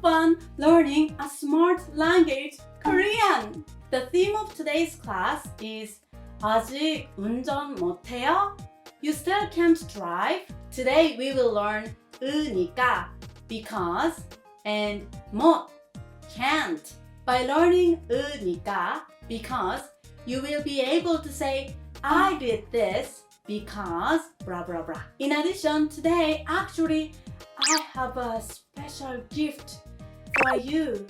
fun learning a smart language, Korean. The theme of today's class is 아직 운전 못해요? You still can't drive? Today we will learn 으니까, because, and 못, can't. By learning 으니까, because, you will be able to say I did this because blah blah blah. In addition, today actually I have a special gift for you.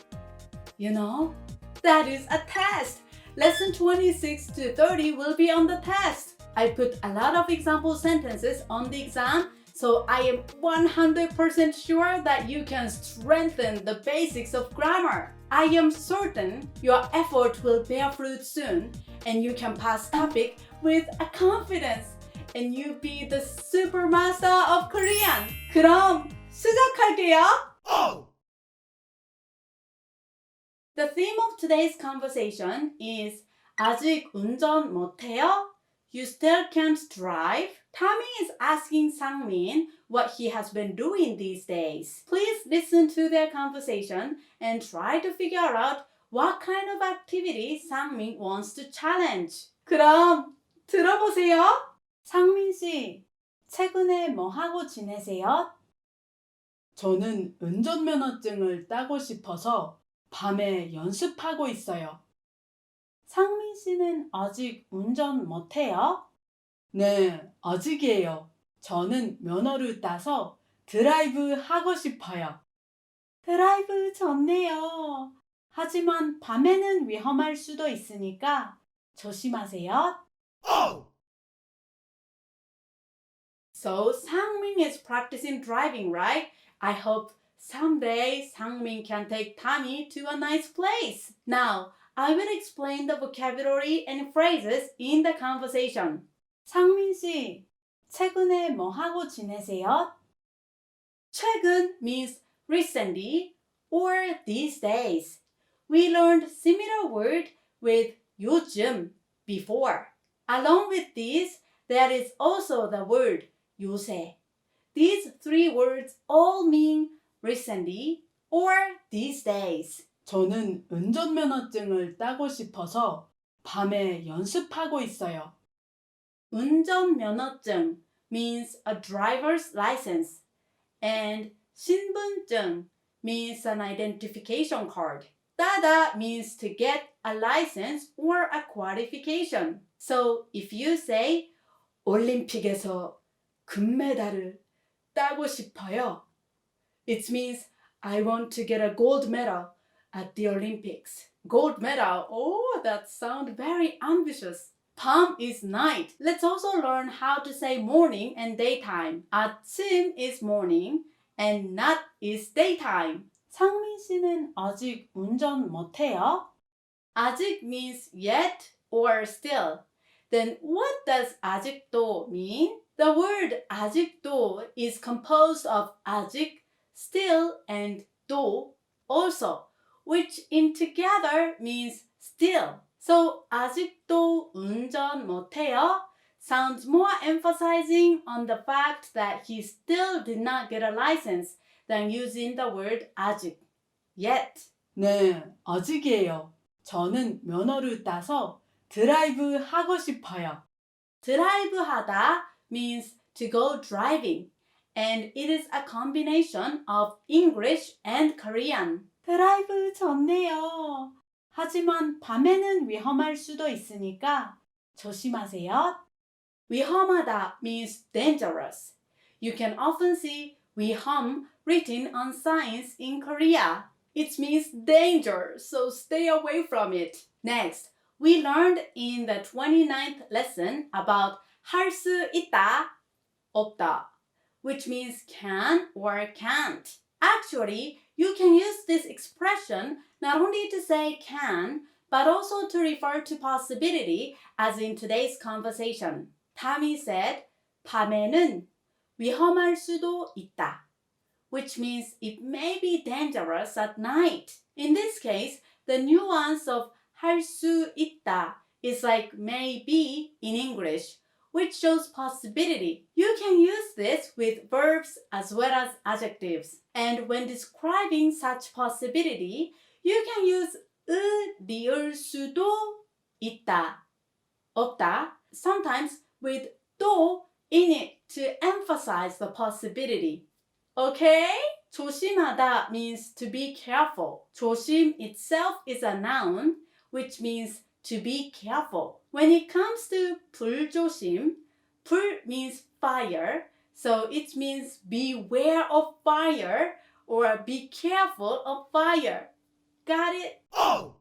You know, that is a test. Lesson 26 to 30 will be on the test. I put a lot of example sentences on the exam, so I am 100% sure that you can strengthen the basics of grammar. I am certain your effort will bear fruit soon and you can pass topic with a confidence and you be the super master of Korean. 그럼 시작할게요. The theme of today's conversation is 아직 운전 못해요? You still can't drive? Tommy is asking Sangmin what he has been doing these days. Please listen to their conversation and try to figure out what kind of activity Sangmin wants to challenge. 그럼 들어보세요. 상민 씨, 최근에 뭐 하고 지내세요? 저는 운전면허증을 따고 싶어서 밤에 연습하고 있어요. 상민 씨는 아직 운전 못해요? 네, 아직이에요. 저는 면허를 따서 드라이브 하고 싶어요. 드라이브 좋네요. 하지만 밤에는 위험할 수도 있으니까 조심하세요. So Sangmin is practicing driving, right? I hope someday Sangmin can take Tommy to a nice place. Now, I will explain the vocabulary and phrases in the conversation. 상민 씨, 최근에 뭐 하고 지내세요? 최근 means recently or these days. We learned similar word with 요즘 before. Along with these, there is also the word 요새. These three words all mean recently or these days. 저는 운전면허증을 따고 싶어서 밤에 연습하고 있어요. 운전면허증 means a driver's license and 신분증 means an identification card. 따다 means to get a license or a qualification. So if you say 올림픽에서 금메달을 따고 싶어요, it means I want to get a gold medal at the Olympics. Gold medal, oh, that sounds very ambitious. 밤 is night. Let's also learn how to say morning and daytime. 아침 is morning and 낮 is daytime. 상민 씨는 아직 운전 못해요? 아직 means yet or still. Then what does 아직도 mean? The word 아직도 is composed of 아직, still, and 도 also, which in together means still. So 아직도 운전 못해요 sounds more emphasizing on the fact that he still did not get a license than using the word 아직, yet. 네, 아직이에요. 저는 면허를 따서 드라이브 하고 싶어요. 드라이브 하다 means to go driving, and it is a combination of English and Korean. 드라이브 좋네요. 하지만 밤에는 위험할 수도 있으니까 조심하세요. 위험하다 means dangerous. You can often see 위험 written on signs in Korea. It means danger, so stay away from it. Next, we learned in the 29th lesson about 할 수 있다, 없다, which means can or can't. Actually, you can use this expression not only to say can, but also to refer to possibility, as in today's conversation. Tommy said, 밤에는 위험할 수도 있다, which means it may be dangerous at night. In this case, the nuance of 할 수 있다 is like may be in English, which shows possibility. You can use this with verbs as well as adjectives. And when describing such possibility, you can use 으리을 수도 있다, 없다, sometimes with 도 in it to emphasize the possibility. Okay? 조심하다 means to be careful. 조심 itself is a noun, which means to be careful. When it comes to 불조심, 불 means fire, so it means beware of fire or be careful of fire. Got it? Oh!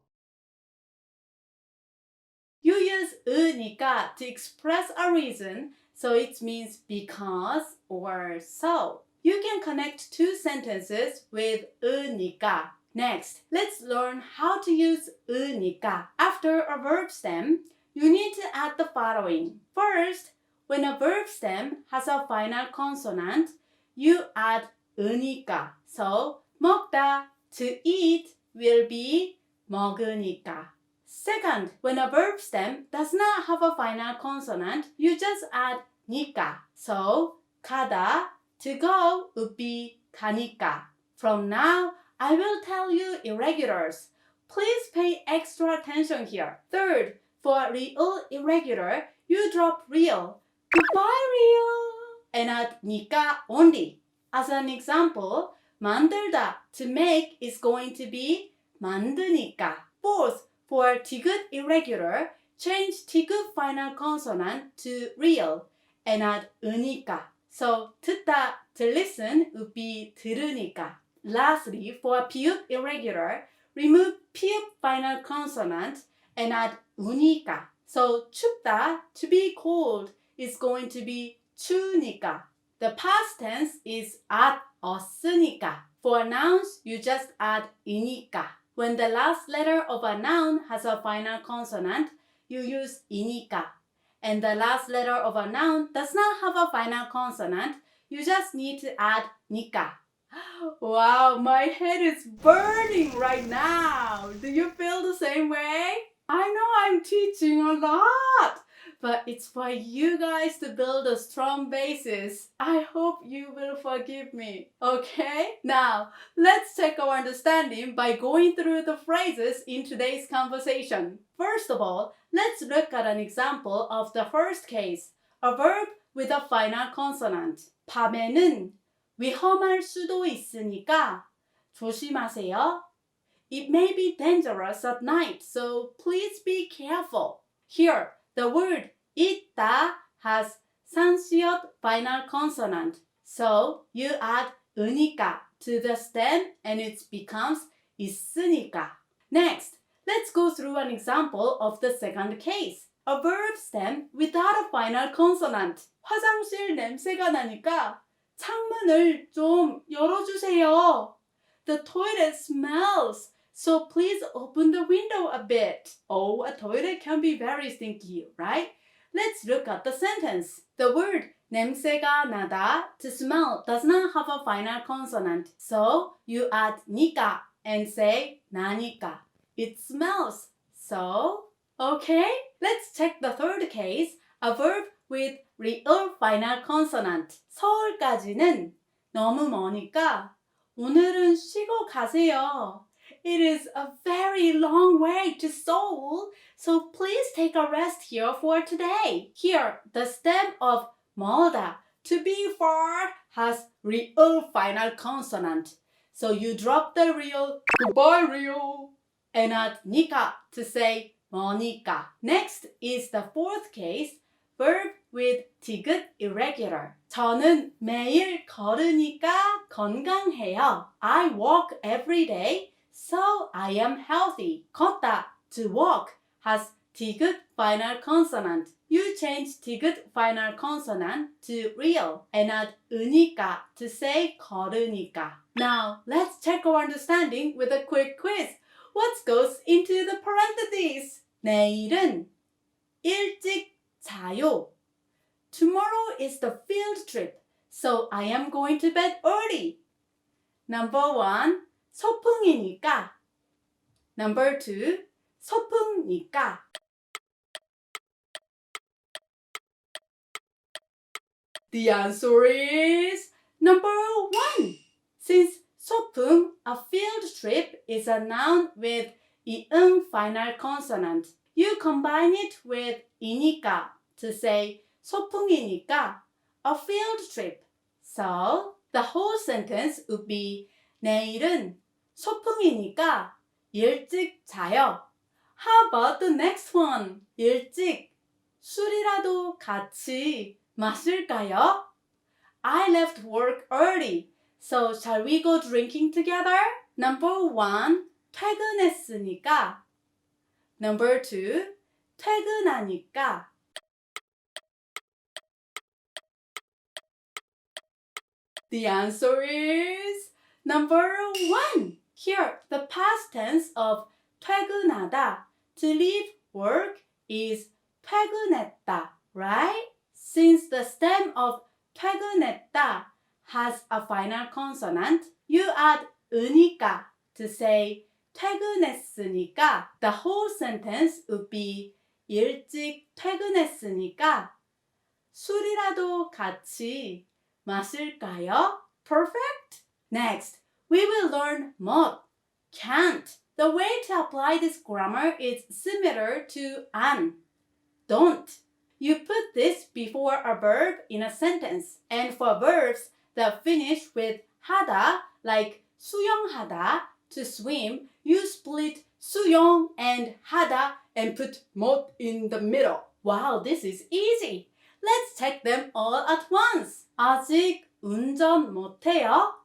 You use 으니까 to express a reason, so it means because or so. You can connect two sentences with 으니까. Next, let's learn how to use 으니까. After a verb stem, you need to add the following. First, when a verb stem has a final consonant, you add 으니까. So, 먹다, to eat, will be 먹으니까. Second, when a verb stem does not have a final consonant, you just add 니까. So, 가다, to go would be 가니까. From now, I will tell you irregulars. Please pay extra attention here. Third, for real irregular, you drop real. Goodbye real. And add 니까 only. As an example, 만들다, to make, is going to be 만드니까. Fourth, for 디귿 irregular, change 디귿 final consonant to real and add 으니까. So 듣다, to listen, would be 들으니까. Lastly, for 비읍 irregular, remove 피읍 final consonant and add 우니까. So 춥다, to be cold, is going to be 추니까. The past tense is 왔으니까. For nouns, you just add 이니까. When the last letter of a noun has a final consonant, you use 이니까. And the last letter of a noun does not have a final consonant, you just need to add 니까. Wow, my head is burning right now. Do you feel the same way? I know I'm teaching a lot, but it's for you guys to build a strong basis. I hope you will forgive me. Okay? Now, let's check our understanding by going through the phrases in today's conversation. First of all, let's look at an example of the first case, a verb with a final consonant. 밤에는 위험할 수도 있으니까 조심하세요. It may be dangerous at night, so please be careful. Here, the word 있다 has 상시옷 final consonant, so you add 으니까 to the stem and it becomes 있으니까. Next, let's go through an example of the second case. A verb stem without a final consonant. 화장실 냄새가 나니까 창문을 좀 열어주세요. The toilet smells, so please open the window a bit. Oh, a toilet can be very stinky, right? Let's look at the sentence. The word 냄새가 나다, to smell, does not have a final consonant. So you add 니까 and say 나니까. It smells. So, okay, let's check the third case. A verb with real final consonant. 서울까지는 너무 머니까 오늘은 쉬고 가세요. It is a very long way to Seoul, so please take a rest here for today. Here, the stem of 멀다, to be far, has real final consonant. So you drop the real, goodbye real, and add 니까 to say 머니까. Next is the fourth case, verb with 디귿 irregular. 저는 매일 걸으니까 건강해요. I walk every day, so I am healthy. 걷다, to walk, has 디귿 final consonant. You change 디귿 final consonant to real and add 으니까 to say 걸으니까. Now, let's check our understanding with a quick quiz. What goes into the parentheses? 내일은 일찍 자요. Tomorrow is the field trip, so I am going to bed early. Number 1, 소풍이니까. Number 2, 소풍이니까. The answer is number 1. Since 소풍, a field trip, is a noun with 이응 final consonant, you combine it with 이니까 to say 소풍이니까 a field trip. So the whole sentence would be 내일은 소풍이니까 일찍 자요. How about the next one? 일찍 술이라도 같이 마실까요? I left work early, so shall we go drinking together? Number 1, 퇴근했으니까. Number 2, 퇴근하니까. The answer is number 1. Here, the past tense of 퇴근하다, to leave work, is 퇴근했다, right? Since the stem of 퇴근했다 has a final consonant, you add 으니까 to say 퇴근했으니까. The whole sentence would be 일찍 퇴근했으니까 술이라도 같이 마실까요? Perfect? Next, we will learn 못, can't. The way to apply this grammar is similar to 안, don't. You put this before a verb in a sentence. And for verbs that finish with 하다, like 수영하다, to swim, you split 수영 and 하다 and put 못 in the middle. Wow, this is easy. Let's check them all at once. 아직 운전 못해요?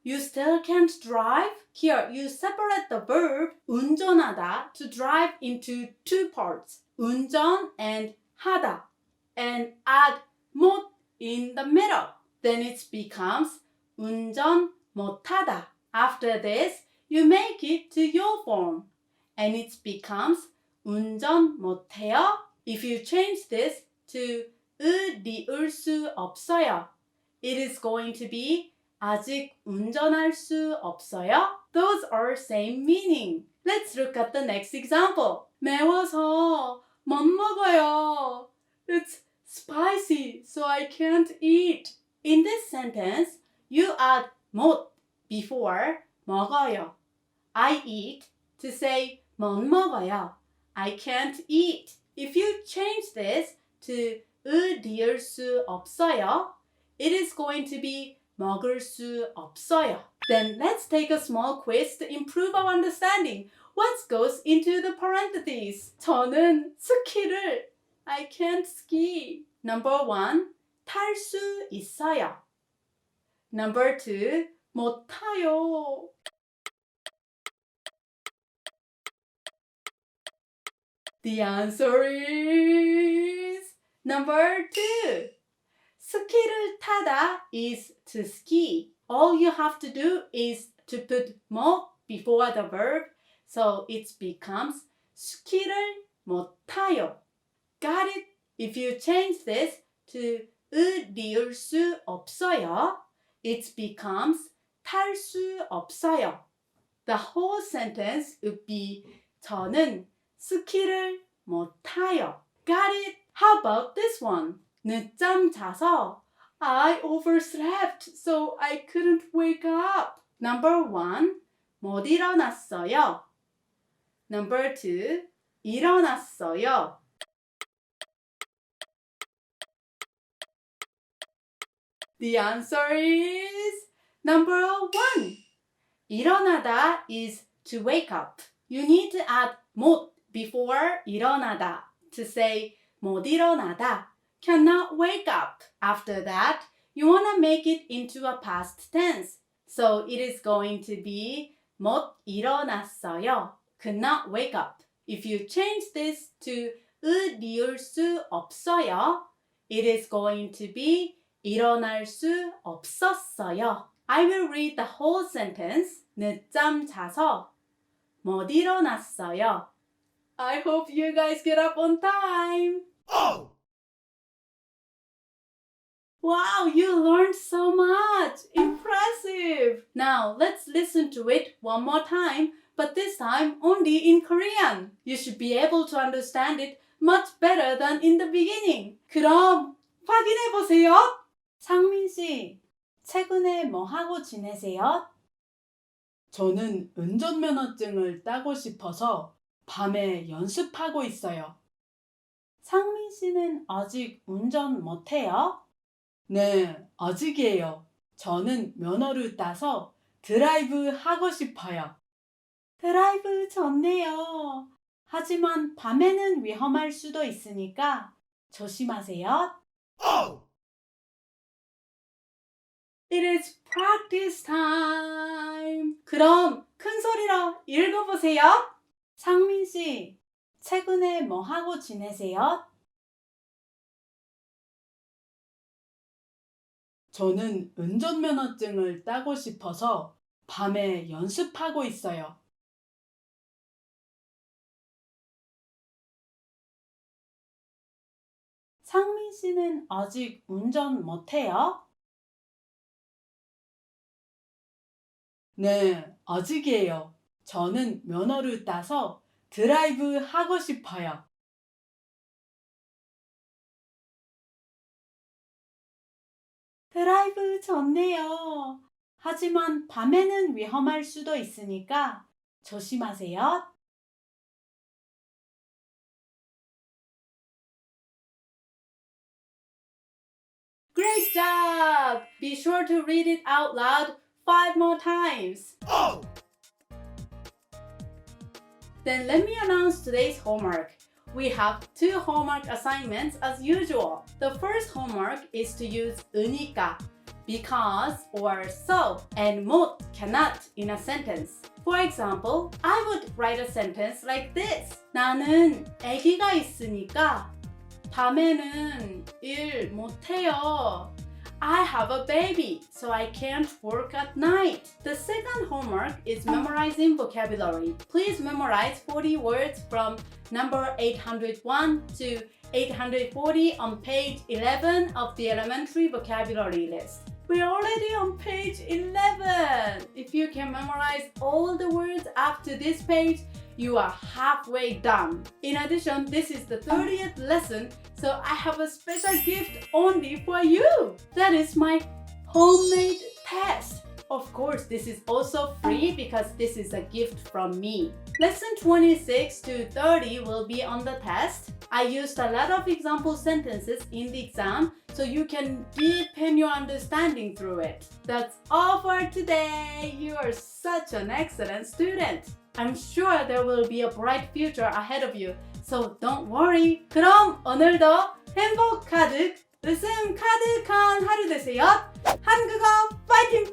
You still can't drive? Here, you separate the verb 운전하다 to drive into two parts, 운전 and 하다, and add 못 in the middle. Then it becomes 운전 못하다. After this, you make it to your form, and it becomes 운전 못해요. If you change this to 리을 수 없어요, it is going to be 아직 운전할 수 없어요. Those are same meaning. Let's look at the next example. 매워서 못 먹어요. It's spicy, so I can't eat. In this sentence, you add 못 before 먹어요. I eat to say 못 먹어요. I can't eat. If you change this to 리을 수 없어요, it is going to be 먹을 수 없어요. Then let's take a small quiz to improve our understanding. What goes into the parentheses? 저는 스키를 I can't ski. Number 1, 탈 수 있어요. Number 2, 못 타요. The answer is number 2. 스키를 타다 is to ski. All you have to do is to put 못 before the verb, so it becomes 스키를 못 타요. Got it? If you change this to 리을 수 없어요, it becomes 탈 수 없어요. The whole sentence would be 저는 스키를 못 타요. Got it? How about this one? 늦잠 자서 I overslept, so I couldn't wake up. Number 1, 못 일어났어요. Number 2, 일어났어요. The answer is number 1. 일어나다 is to wake up. You need to add 못 before 일어나다 to say 못 일어나다, cannot wake up. After that, you want to make it into a past tense. So it is going to be 못 일어났어요, could not wake up. If you change this to 리을 수 없어요, it is going to be 일어날 수 없었어요. I will read the whole sentence. 늦잠 자서 못 일어났어요. I hope you guys get up on time. Oh! Wow, you learned so much. Impressive. Now, let's listen to it one more time, but this time only in Korean. You should be able to understand it much better than in the beginning. 그럼 확인해 보세요. 상민 씨, 최근에 뭐 하고 지내세요? 저는 운전면허증을 따고 싶어서 밤에 연습하고 있어요. 상민 씨는 아직 운전 못해요? 네, 아직이에요. 저는 면허를 따서 드라이브 하고 싶어요. 드라이브 좋네요. 하지만 밤에는 위험할 수도 있으니까 조심하세요. It is practice time. 그럼 큰 소리로 읽어보세요. 상민 씨, 최근에 뭐 하고 지내세요? 저는 운전면허증을 따고 싶어서 밤에 연습하고 있어요. 상민 씨는 아직 운전 못해요? 네, 아직이에요. 저는 면허를 따서 드라이브 하고 싶어요. 드라이브 좋네요. 하지만 밤에는 위험할 수도 있으니까 조심하세요. Great job! Be sure to read it out loud 5 more times. Then let me announce today's homework. We have 2 homework assignments as usual. The first homework is to use 으니까, because or so, and 못, cannot in a sentence. For example, I would write a sentence like this. 나는 아기가 있으니까 밤에는 일 못해요. I have a baby, so I can't work at night. The second homework is memorizing vocabulary. Please memorize 40 words from number 801 to 840 on page 11 of the elementary vocabulary list. We're already on page 11. If you can memorize all the words up to this page, you are halfway done. In addition, this is the 30th lesson, so I have a special gift only for you. That is my homemade test. Of course, this is also free because this is a gift from me. Lesson 26 to 30 will be on the test. I used a lot of example sentences in the exam, so you can deepen your understanding through it. That's all for today. You are such an excellent student. I'm sure there will be a bright future ahead of you, so don't worry. 그럼 오늘도 행복 가득, 웃음 가득한 하루 되세요. 한국어 파이팅!